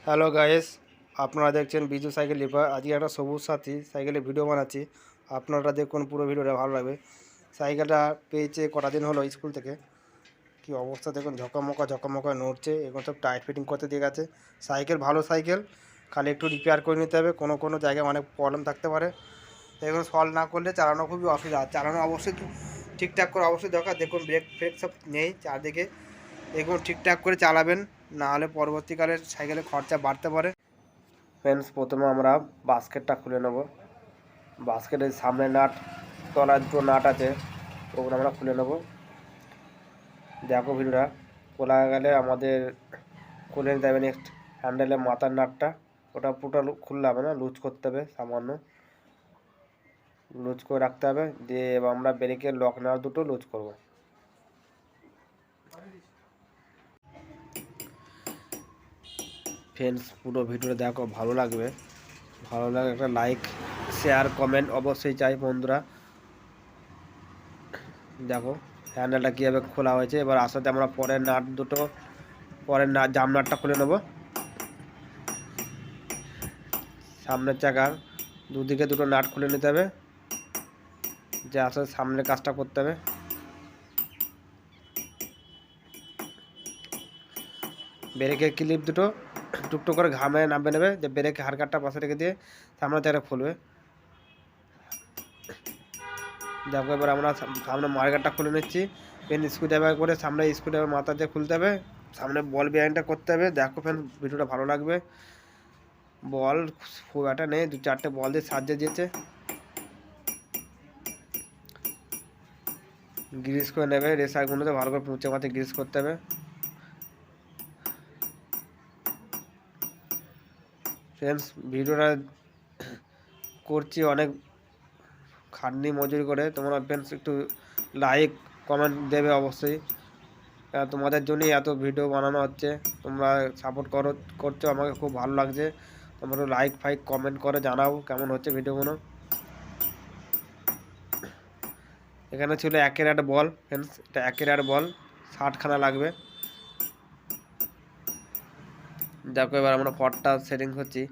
Hello guys, আপনারা দেখছেন Biju cycle leper. আজকে একটা সবুজ সাথী সাইকেলের ভিডিও বানাচ্ছি। আপনারা দেখুন, পুরো ভিডিওটা ভালো লাগবে। সাইকেলটা পেয়েছে কটা দিন হলো স্কুল থেকে। কি অবস্থা দেখুন, ঝকমকা নড়ছে। এগুলো সব টাইট ফিটিং করতে দিয়ে গেছে। সাইকেল ভালো সাইকেল, খালি একটু রিপেয়ার করে নিতে হবে। কোনো জায়গায় অনেক প্রবলেম থাকতে পারে। এগুলো সলভ না করলে চালানো খুবই অসুবিধা। চালানো অবশ্যই ঠিকঠাক করে অবশ্যই দরকার। দেখুন, ব্রেক ফ্রেক সব নেই চারদিকে। এগুলো ঠিকঠাক করে চালাবেন, না হলে পরবর্তীকালে সাইকেলের খরচা বাড়তে পারে। ফ্রেন্ডস, প্রথমে আমরা বাস্কেটটা খুলে নেব। বাস্কেটের সামনে নাট, তলার দুটো নাট আছে, ওগুলো আমরা খুলে নেব। দেখো ভিডিওটা, খোলা গেলে আমাদের খুলে নিতে হবে নেক্সট হ্যান্ডেলের মাথার নাটটা। ওটা পুরোটা খুললে হবে না, লুজ করতে হবে, সামান্য লুজ করে রাখতে হবে। দিয়ে এবার আমরা ব্রেকের লক নাট দুটো লুজ করব। ফ্রেন্ডস, পুরো ভিডিওটা দেখো, ভালো লাগবে। ভালো লাগে একটা লাইক, শেয়ার, কমেন্ট অবশ্যই চাই বন্ধুরা। দেখো হ্যান্ডেলটা কীভাবে খোলা হয়েছে। এবার আসাতে আমরা পরের জাম নাটটা খুলে নেব। সামনের চাকার দুদিকে দুটো নাট খুলে নিতে হবে, যে আসলে সামনের কাজটা করতে হবে। ব্রেকের ক্লিপ দুটো টুকটুক করে ঘামে নামিয়ে নেবে, যে ব্রেকের হাড়কাটটা পাশে রেখে দিয়ে সামনের চাকা খুলবে। দেখো এবার আমরা সামনে মার্কেটটা খুলে নিচ্ছি। পেন স্ক্রুড্রাইভার করে সামনে স্ক্রুড্রাইভার মাথা দিয়ে খুলতে হবে। সামনে বল বিয়ারিংটা করতে হবে। দেখো ফ্রেন্ড, ভিডিওটা ভালো লাগবে। বল খুব একটা নেই, 2-4টে বল দিয়ে সাহায্য দিয়েছে। গ্রিস করে নেবে, রেসারগুলোতে ভালো করে পুঁচে মাথে গ্রিস করতে হবে। ফ্রেন্ডস, ভিডিওটা করছি অনেক খাটনি মজুরি করে। তোমরা ফ্রেন্ডস একটু লাইক কমেন্ট দেবে অবশ্যই। তোমাদের জন্যই এত ভিডিও বানানো হচ্ছে। তোমরা সাপোর্ট করছো, আমাকে খুব ভালো লাগছে। তোমরা লাইক ফাইক কমেন্ট করে জানাও কেমন হচ্ছে ভিডিওগুলো। এখানে ছিল 1-এর বল। ফ্রেন্ডস, এটা 1-এর বল, 60খানা লাগবে। দেখো এবার আমরা পটটা সেটিং করছি।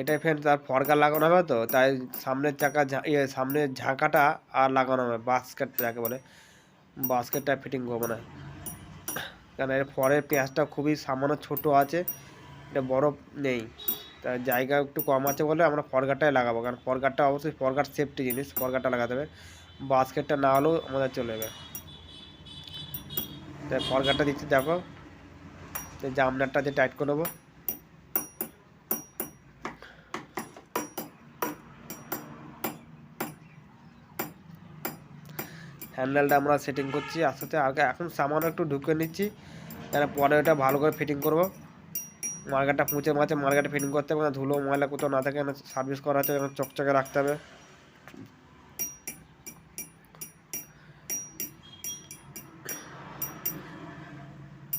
এটাই ফ্রেন্ডস, তার ফরকা লাগানো হবে, তো তাই সামনের চাকা সামনের ঝাঁকাটা আর লাগানো হবে। বাস্কেট যাকে বলে, বাস্কেটটা ফিটিং করবো না, কারণ এর ফরের পেঁয়াজটা খুবই সামান্য ছোট আছে, এটা বড় নেই। তার জায়গা একটু কম আছে বলে আমরা ফরগাটটাই লাগাবো, কারণ ফরগাটটা অবশ্যই ফরগাট সেফটি জিনিস, ফরগাটটা লাগাতে হবে। বাস্কেটটা না হলেও আমাদের চলে যাবে। তাই ফরগাটটা দিচ্ছি। দেখো জামনারটা দিয়ে টাইট করে নেবো। হ্যান্ডেলটা আমরা সেটিং করছি আস্তে আস্তে। আগে এখন সামান্য একটু ঢুকে নিচ্ছি, তাহলে পরে ওটা ভালো করে ফিটিং করব। মার্কেটটা পুঁচে মার্কেটে ফিটিং করতে হবে, ধুলো ময়লা কোথাও না থাকে। সার্ভিস করা হচ্ছে, চকচকে রাখতে হবে।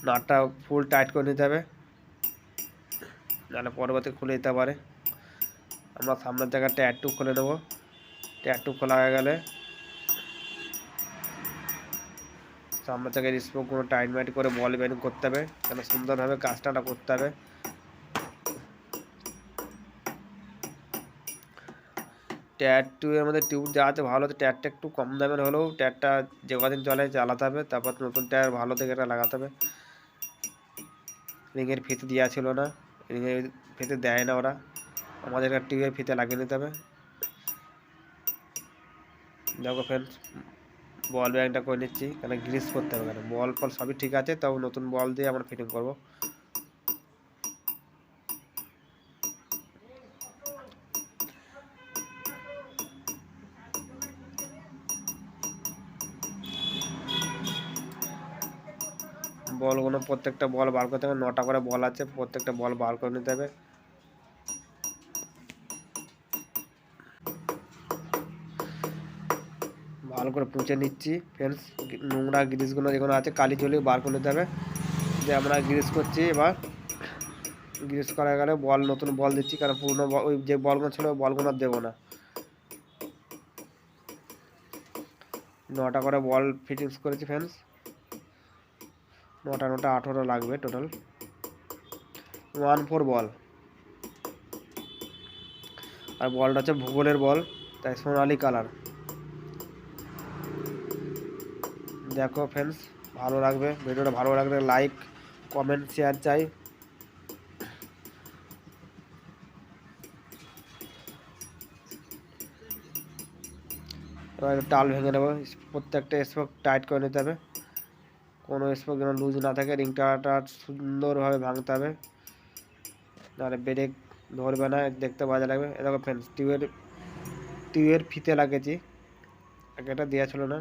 নাটটা ফুল টাইট করে নিতে হবে, নাহলে পরবর্তী খুলে দিতে পারে। আমরা সামনের জায়গায় ট্যাটু খুলে নেবো। ট্যাটু খোলা হয়ে গেলে সামনের জায়গায় স্পোকগুলো টাইট মাইট করে বল বেরিং করতে হবে, কেন সুন্দরভাবে কাজটা করতে হবে। ট্যাটু এর মধ্যে টিউব যা আছে ভালো, ট্যাটটা একটু কম দামের হলেও ট্যাটটা যে কদিন চলে চালাতে হবে। তারপর নতুন টায়ার ভালো থেকে এটা লাগাতে হবে। রিংয়ের ফিতে দেওয়া ছিল না, রিংয়ের ফিতে দেয় না ওরা, আমাদের টিউবের ফিতে লাগিয়ে নিতে হবে। দেখো ফ্রেন্ডস, বল ব্যাংকটা করে নিচ্ছি, কেন গ্রিস করতে হবে। কেন বল ফল সবই ঠিক আছে, তাও নতুন বল দিয়ে আমরা ফিটিং করব। বলগুলো প্রত্যেকটা বল বার করতে হবে, 9টা করে বল আছে, প্রত্যেকটা বল বার করে নিতে হবে। ভালো করে পুঁছে নিচ্ছি ফ্রেন্ডস। নোংরা গ্রিসগুলো যেগুলো আছে কালি ঝুলি বার করে নিতে হবে। যে আমরা গ্রিস করছি, এবার গ্রিস করা গেলে নতুন বল দিচ্ছি, কারণ পুরনো ওই যে বলগুলো ছিল ওই বলগুলো দেবো না। 9টা করে বল ফিটিংস করেছি ফ্রেন্ডস। 9টা 9টা 18 লাগবে টোটাল। 1/4 বল, আর বলটা হচ্ছে ভূগোলের বল, তাই সোনালি কালার। দেখো ফ্রেন্ডস, ভালো লাগবে ভিডিওটা, ভালো লাগলে লাইক কমেন্ট শেয়ার চাই। এবার টাল ভেঙে নেবো, প্রত্যেকটা স্পোক টাইট করে নিতে হবে, কোনো স্পোক যেন লুজ না থাকে। রিংটা সুন্দরভাবে ভাঙতে হবে, নাহলে ব্রেক ধরবে না, দেখতে বাজে লাগবে। দেখো ফ্রেন্ডস, টিউবের ফিতে লাগিয়েছি, এটা দেওয়া ছিল না,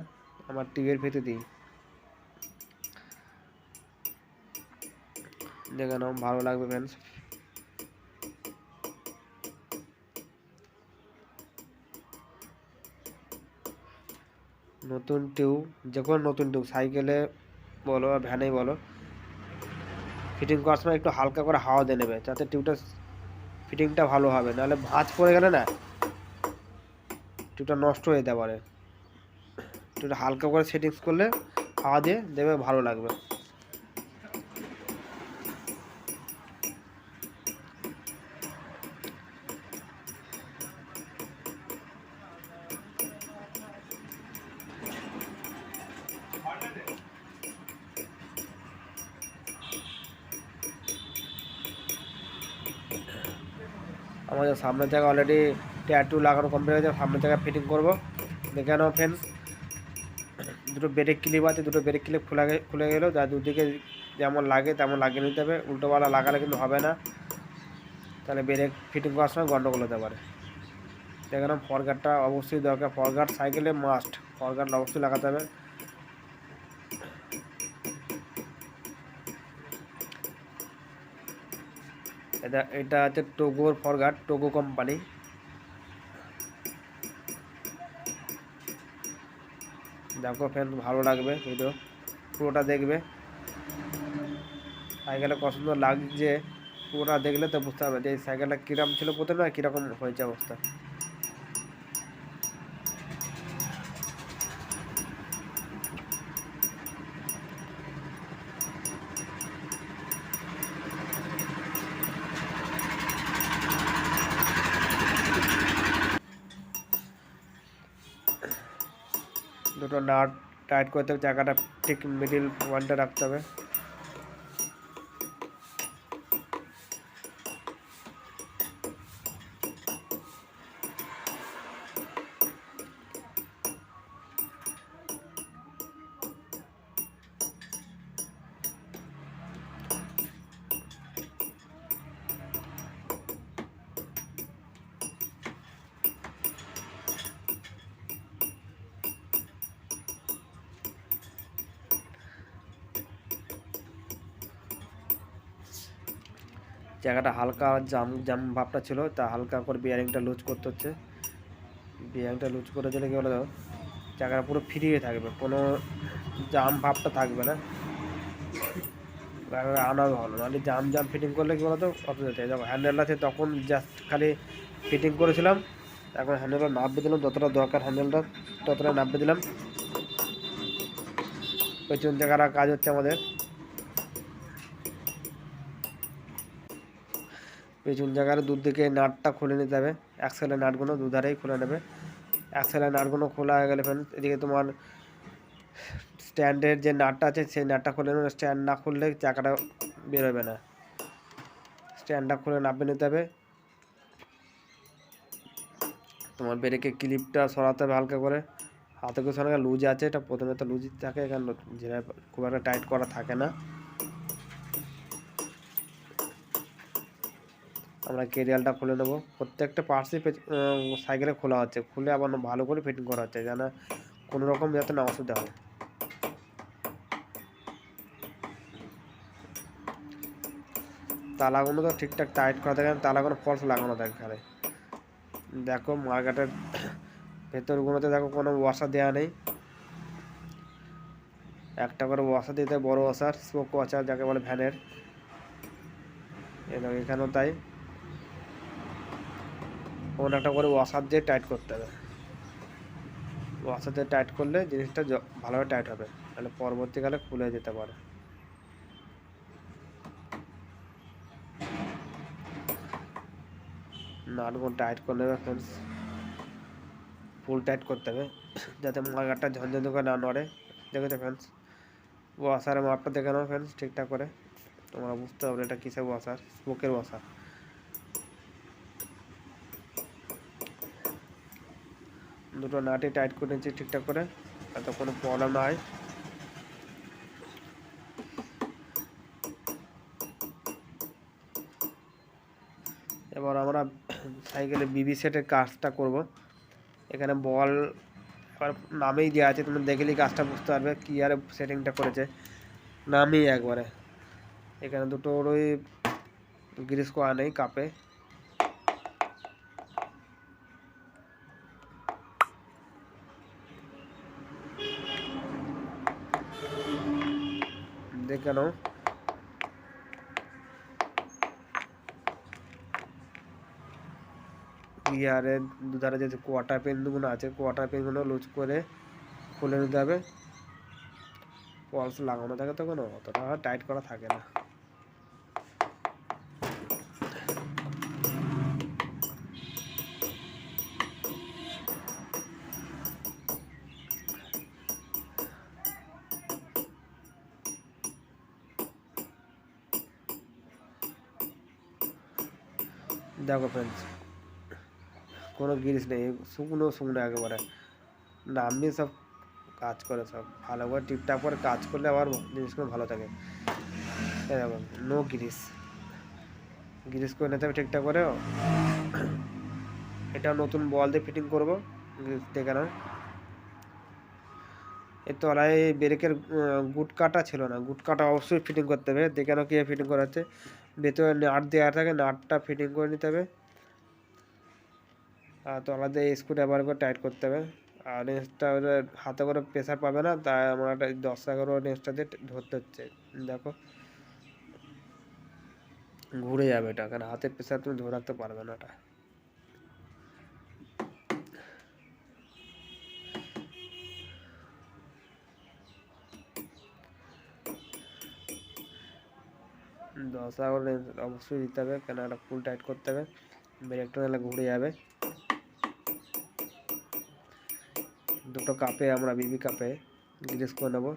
আমার টিউবের ফিতে দিই। দেখে নাও, ভালো লাগবে ফ্রেন্ডস। নতুন টিউব, যে কোনো নতুন টিউব সাইকেলে বলো আর ভ্যানেই বলো, ফিটিং করার সময় একটু হালকা করে হাওয়া দিয়ে নেবে, যাতে টিউবটা ফিটিংটা ভালো হবে, নাহলে ভাঁজ পড়ে গেলে না টিউবটা নষ্ট হয়ে যেতে পারে। টিউবটা হালকা করে সেটিংস করলে হাওয়া দিয়ে দেবে, ভালো লাগবে। আমাদের সামনের জায়গা অলরেডি ট্যাটু লাগানো কমপ্লিট হয়েছে, সামনের জায়গায় ফিটিং করবো। দেখে নাও ফ্রেন্ডস, দুটো ব্রেক ক্লিপ আছে, দুটো ব্রেক ক্লিপ খুলে গেলেও যা দুদিকে যেমন লাগে তেমন লাগিয়ে নিতে হবে, উল্টোপাল্টা লাগালে কিন্তু হবে না, তাহলে ব্রেক ফিটিং করার সময় গন্ডগোল হতে পারে। দেখে নাও, ফরগার্ডটা অবশ্যই দরকার, ফরগার্ড সাইকেলে মাস্ট, ফরগার্ড অবশ্যই লাগাতে হবে। এটা হচ্ছে টোগোর ফরগার্ড, টোগো কোম্পানি। দেখো ফ্রেন্ড, ভালো লাগবে ভিডিও, পুরোটা দেখবে। সাইকেলটা কত সুন্দর লাগছে, পুরোটা দেখলে তো বুঝতে পারবে যে এই সাইকেলটা কীরকম ছিল প্রথমে আর কীরকম হয়েছে অবস্থা। দুটো নাট টাইট করতে হবে, চাকাটা ঠিক মিডিল পয়েন্টে রাখতে হবে। জায়গাটা হালকা জাম জাম ভাবটা ছিল, তা হালকা করে বিয়ারিংটা লুজ করতে হচ্ছে। বিয়ারিংটা লুজ করে দিলে কি বলো, জায়গাটা পুরো ফ্রি হয়ে থাকবে, কোনো জাম ভাবটা থাকবে না, আনাও ভালো। নাহলে জাম ফিটিং করলে কি বলতো অসুবিধা থাকে। যখন হ্যান্ডেলটা আছে তখন জাস্ট খালি ফিটিং করেছিলাম, এখন হ্যান্ডেলটা নাববে দিলাম, যতটা দরকার হ্যান্ডেলটা ততটা নাববে দিলাম। পেছন জায়গাটা কাজ হচ্ছে আমাদের, পেছন জায়গার দুদিকে নাটটা খুলে নিতে হবে, অ্যাক্সেলের নাটগুলো দুধারেই খুলে নেবে। অ্যাক্সেলের নাটগুলো খোলা হয়ে গেলে ফ্রেন্ডস, এদিকে তোমার স্ট্যান্ডের যে নাটটা আছে সেই নাটটা খুলে নেবে, স্ট্যান্ড না খুললে চাকাটা বেরোবে না, স্ট্যান্ডটা খুলে নামিয়ে নিতে হবে। তোমার ব্রেকের ক্লিপটা সরাতে হবে হালকা করে, হাতে করে সরানো লুজ আছে, এটা প্রথমে তো লুজ থাকে, এখানে যেটা খুব একটা টাইট করা থাকে না। আমরা কেরিয়ালটা খুলে নেবো, প্রত্যেকটা পার্টসই সাইকেলে খোলা হচ্ছে, খুলে আবার ভালো করে ফিটিং করা হচ্ছে, যেন কোনো রকম যাতে না অসুবিধা হয়। তালাগুলো তো ঠিকঠাক টাইট করা থাকে, তালাগুলো ফলস লাগানো থাকে এখানে। দেখো মার্কেটের ভেতরগুলোতে দেখো কোনো ওয়াশার দেওয়া নেই, একটা করে ওয়াশার দিতে, বড় ওয়াশার, স্পোক ওয়াশার যাকে বলে ভ্যানের, এখানেও তাই, কোনো একটা করে ওয়াশার দিয়ে টাইট করতে হবে। ওয়াসারতে টাইট করলে জিনিসটা ভালোভাবে টাইট হবে, তাহলে পরবর্তীকালে খুলে যেতে পারে। নাটগুলো টাইট করে নেবে ফ্রেন্ডস, ফুল টাইট করতে হবে যাতে মার্গারটা ঝনঝন করে না নড়ে। দেখেছো ফ্রেন্ডস, ওয়াসারের মাপটা দেখে নাও ফ্রেন্ডস ঠিকঠাক করে, তোমরা বুঝতে পারবে এটা কিসের ওয়াসার, স্মোকের ওয়াসার। দুটো নাটই টাইট করে নিচ্ছি ঠিকঠাক করে, যাতে কোনো প্রবলেম না হয়। এবার আমরা সাইকেলে বিবি সেটের কাজটা করব। এখানে বল এবার নামেই দেওয়া আছে, তুমি দেখলেই কাজটা বুঝতে পারবে কি আর সেটিংটা করেছে, নামেই একবারে। এখানে দুটো ওই গ্রিস করা নেই কাপে, দেখে নাও। গিয়ারের দুধারে যে কোয়ার্টার পেনগুলো আছে, কোয়ার্টার পেনগুলো লুজ করে খুলে নিতে হবে। পলস লাগানো থাকে তখন অতটা টাইট করা থাকে না। দেখো ফ্রেন্ডস, কোনো গিরিস নেই, শুকনো শুকনো একেবারে, নামনি সব কাজ করে, সব ভালো করে টিপটাপ করে কাজ করলে আবার জিনিসগুলো ভালো থাকে। এরকম নো গিরিস, গিরিস করে নিতে হবে ঠিকঠাক করে। এটা নতুন বল দিয়ে ফিটিং করবো, দেখে নাও। এর তলায় ব্রেকের গুট কাটা ছিল না, গুট কাটা অবশ্যই ফিটিং করতে হবে। দেখে নাও কীভাবে ফিটিং করা হচ্ছে, ভেতরে নাট দেওয়া থাকে, নাটটা ফিটিং করে নিতে হবে। আর তলা দিয়ে স্ক্রু ব্যবহার করে টাইট করতে হবে। আর নেক্সটটা হাতে করে প্রেশার পাবে না, তাই আমরা 10-11 নেক্সটটা দিয়ে ধরতে হচ্ছে। দেখো ঘুরে যাবে এটা, কারণ হাতের প্রেশার তুমি ধরে রাখতে পারবে না এটা। দশ করে অবশ্যই দিতে হবে, কেন এটা ফুল টাইট করতে হবে, ব্রেকটা নাহলে ঘুরে যাবে। দুটো কাপে আমরা বিবি কাপে গ্রিস করে নেবো।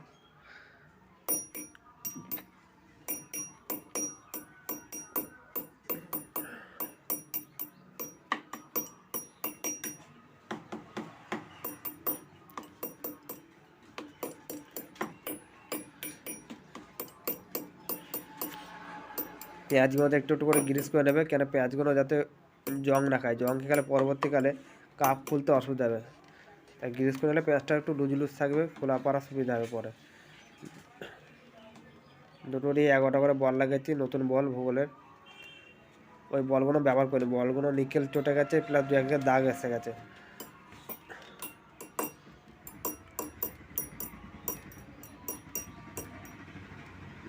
পেঁয়াজগুলো একটু একটু করে গ্রিস করে নেবে, কেন পেঁয়াজগুলো যাতে জং না খায়, জং খেলে পরবর্তীকালে কাপ খুলতে অসুবিধা হবে। তাই গ্রিস করে নিলে পেঁয়াজটা একটু লুজ লুজ থাকবে, খোলা পাড়া সুবিধা হবে পরে। দুটোরই 11টা করে বল লাগিয়েছি, নতুন বল ভূগোলের। ওই বলগুলো ব্যবহার করি, বলগুলো নিকেল চটে গেছে, প্লাস 2 একটা দাগ এসে গেছে।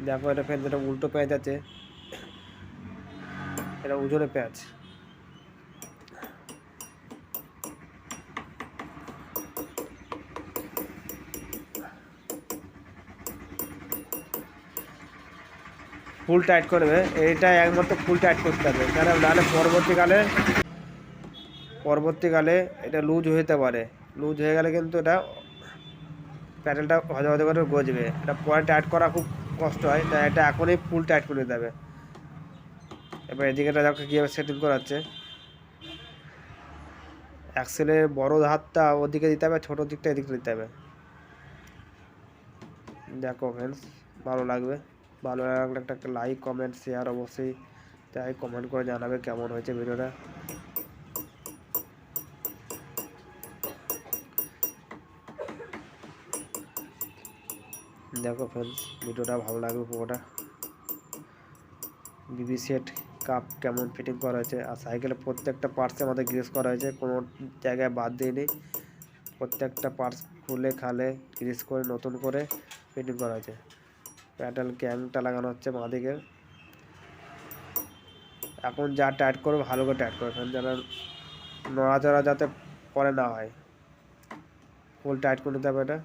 দেখো এটা ফের যেটা উল্টো পেঁয়াজ আছে, এটা ওজনে পেঁয়াজ। ফুল টাইট করবে, এইটা একমাত্র ফুল টাইট করতে হবে, কারণ নাহলে পরবর্তীকালে এটা লুজ হতে পারে। লুজ হয়ে গেলে কিন্তু এটা প্যাডেলটা হজা হজা করে গজবে, এটা পরে টাইট করা খুব কষ্ট হয়, তাই এটা এখনই ফুল টাইট করে দিতে হবে। এবার এদিকে দেখো কীভাবে সেটিং করা হচ্ছে, অ্যাক্সেলের বড় হাতটা ওদিকে দিতে হবে, ছোটো দিকটা এদিকে দিতে হবে। দেখো ফ্রেন্ডস, ভালো লাগবে, ভালো লাগলে একটা লাইক কমেন্ট শেয়ার অবশ্যই তাই কমেন্ট করে জানাবে কেমন হয়েছে ভিডিওটা। দেখো ফ্রেন্ডস, ভিডিওটা ভালো লাগবে পুরোটা। বিবি সেট কাপ কেমন ফিটিং করা হয়েছে, আর সাইকেলের প্রত্যেকটা পার্টসে আমাদের গ্রিস করা হয়েছে, কোনো জায়গায় বাদ দিইনি। প্রত্যেকটা পার্টস খুলে খালে গ্রিস করে নতুন করে ফিটিং করা হয়েছে। প্যাডেল ক্যাংটা লাগানো হচ্ছে বাঁদিকে। এখন যা টাইট করবে ভালো করে টাইট করবে, যেন নড়াচড়া যাতে পরে না হয়। ফুল টাইট করে নিতে হবে এটা।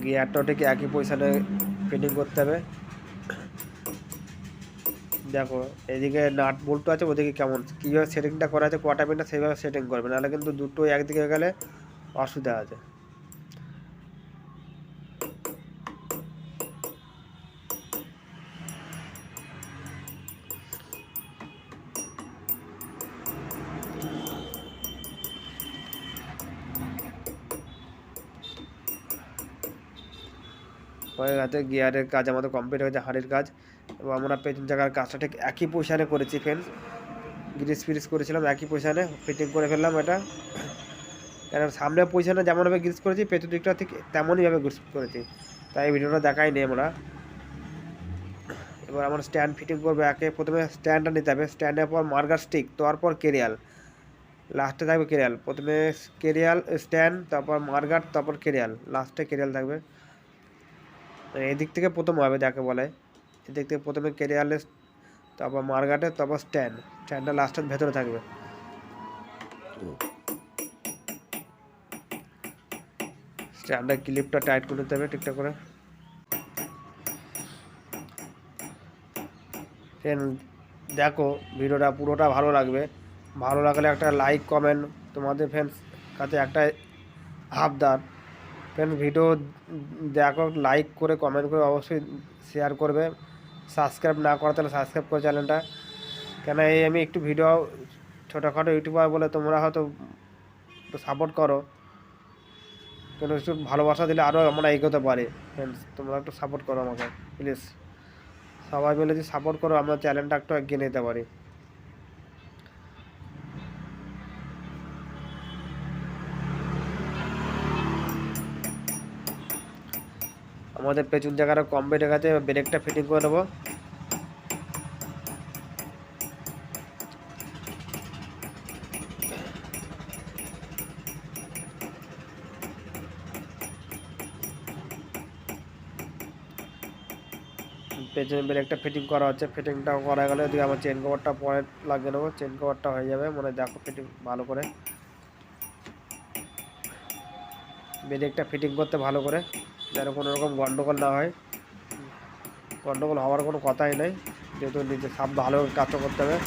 গিয়ারটাও ঠিক একই পজিশনে ফিটিং করতে হবে। দেখো এদিকে নাট বল্টু আছে, ওদিকে কেমন কীভাবে সেটিংটা করা আছে কোয়ার্টার পিনটা সেইভাবে সেটিং করবে, নাহলে কিন্তু দুটো একদিকে গেলে অসুবিধা আছে। হয়ে গেছে, গিয়ারের কাজ আমাদের কমপ্লিট হয়েছে, হাঁড়ির কাজ। এবং আমরা পেছন জায়গার কাজটা ঠিক একই পজিশানে করেছি ফ্রেন্ডস, গ্রিস ফ্রিজ করেছিলাম একই পজিশানে ফিটিং করে ফেললাম এটা। কারণ সামনে পজিশানে যেমনভাবে গ্রিস করেছি পেছন দিকটা ঠিক তেমনইভাবে গ্রিস করেছি, তাই ভিডিওটা দেখাইনি আমরা। এবার আমরা স্ট্যান্ড ফিটিং করবো। প্রথমে স্ট্যান্ডটা নিতে হবে, স্ট্যান্ডের পর মার্গার স্টিক, তারপর কেরিয়াল, লাস্টে থাকবে কেরিয়াল। প্রথমে কেরিয়াল স্ট্যান্ড, তারপর মার্গার, তারপর কেরিয়াল, লাস্টে কেরিয়াল থাকবে। এদিক থেকে প্রথম হবে যাকে বলে, এদিক থেকে প্রথমে কেরিয়ালে, তারপর মার্গাটে, তারপর স্ট্যান্ডটা লাস্টের ভেতরে থাকবে। স্ট্যান্ডের ক্লিপটা টাইট করে নিতে হবে ঠিকঠাক করে। দেখো ভিডিওটা পুরোটা ভালো লাগবে, ভালো লাগলে একটা লাইক কমেন্ট তোমাদের ফ্রেন্ডস কাছে একটা আবদার। ফ্রেন্ডস ভিডিও দেখো, লাইক করে কমেন্ট করে অবশ্যই শেয়ার করবে। সাবস্ক্রাইব না করা তাহলে সাবস্ক্রাইব করে চ্যানেলটা, কেন এই আমি একটু ভিডিও ছোটোখাটো ইউটিউবার বলে তোমরা হয়তো সাপোর্ট করো, কিন্তু একটু ভালোবাসা দিলে আরও আমরা এগোতে পারি। ফ্রেন্ডস তোমরা একটু সাপোর্ট করো আমাকে প্লিজ, সবাই মিলে যদি সাপোর্ট করো আমরা চ্যানেলটা একটু এগিয়ে নিতে পারি। আমাদের পেছন জায়গাটা কমপ্লিট হয়ে গেছে, ব্রেকটা ফিটিং করে নেবো। পেছনে ব্রেকটা ফিটিং করা হচ্ছে, ফিটিংটা করা গেলে ওদিকে আমার চেন কভারটা পরে লাগিয়ে নেবো, চেন কভারটা হয়ে যাবে মানে দেখো ফিটিং ভালো করে। ব্রেকটা ফিটিং করতে ভালো করে যেন কোনো রকম গন্ডগোল না হয়, গন্ডগোল হওয়ার কোনো কথাই নেই, যেহেতু নিজে সব ভালো কাজটা করতে হবে।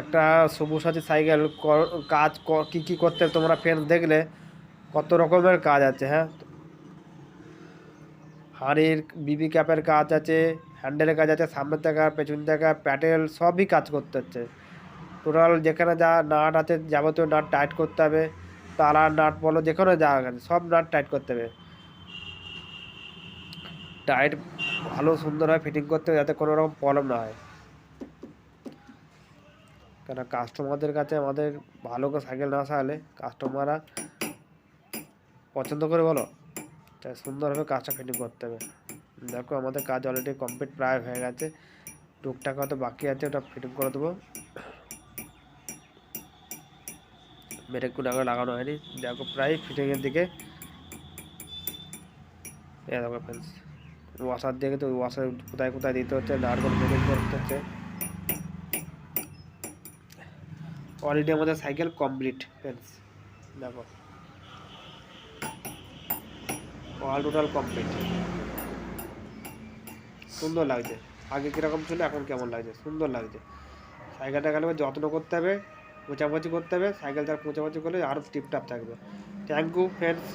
একটা সবুজ সাথী সাইকেল কাজ কী কী করতে তোমরা ফ্রেন্ডস দেখলে কত রকমের কাজ আছে। হ্যাঁ, হাঁড়ির বিবি ক্যাপের কাজ আছে, হ্যান্ডেলের কাজ আছে, সামনের থেকে পেছন থেকে প্যাটেল সবই কাজ করতে হচ্ছে। টোটাল যেখানে যা নাট আছে যাবতীয় নাট টাইট করতে হবে, তালার নাট বলো যেখানে যা আছে সব নাট টাইট করতে হবে। টাইট ভালো সুন্দরভাবে ফিটিং করতে হবে যাতে কোনো রকম প্রবলেম না হয়, কেন কাস্টমারদের কাছে আমাদের ভালো করে সাইকেল না সারালে কাস্টমাররা পছন্দ করে বলো, তাই সুন্দরভাবে কাজটা ফিটিং করতে হবে। দেখো আমাদের কাজ অলরেডি কমপ্লিট প্রায় হয়ে গেছে, টুকটাক হয়তো বাকি আছে, ওটা ফিটিং করে দেবো। ব্রেকগুলো আগে লাগানো হয়নি, দেখো প্রায় ফিটিংয়ের দিকে। দেখো ফ্রেন্ডস ওয়াশার দিয়ে তো ওয়াশার কোথায় কোথায় দিতে হচ্ছে, নাটগুলো ফিটিং করতে হচ্ছে। অলরেডি আমাদের সাইকেল কমপ্লিট ফ্রেন্ডস, দেখো অল টোটাল কমপ্লিট, সুন্দর লাগছে। আগে কীরকম ছিল এখন কেমন লাগছে, সুন্দর লাগছে। সাইকেলটা গেলে যত্ন করতে হবে, পোঁচাপাচি করতে হবে, সাইকেল তার পোঁচাপাচি করলে আরও টিপটাপ থাকবে। Thank you friends.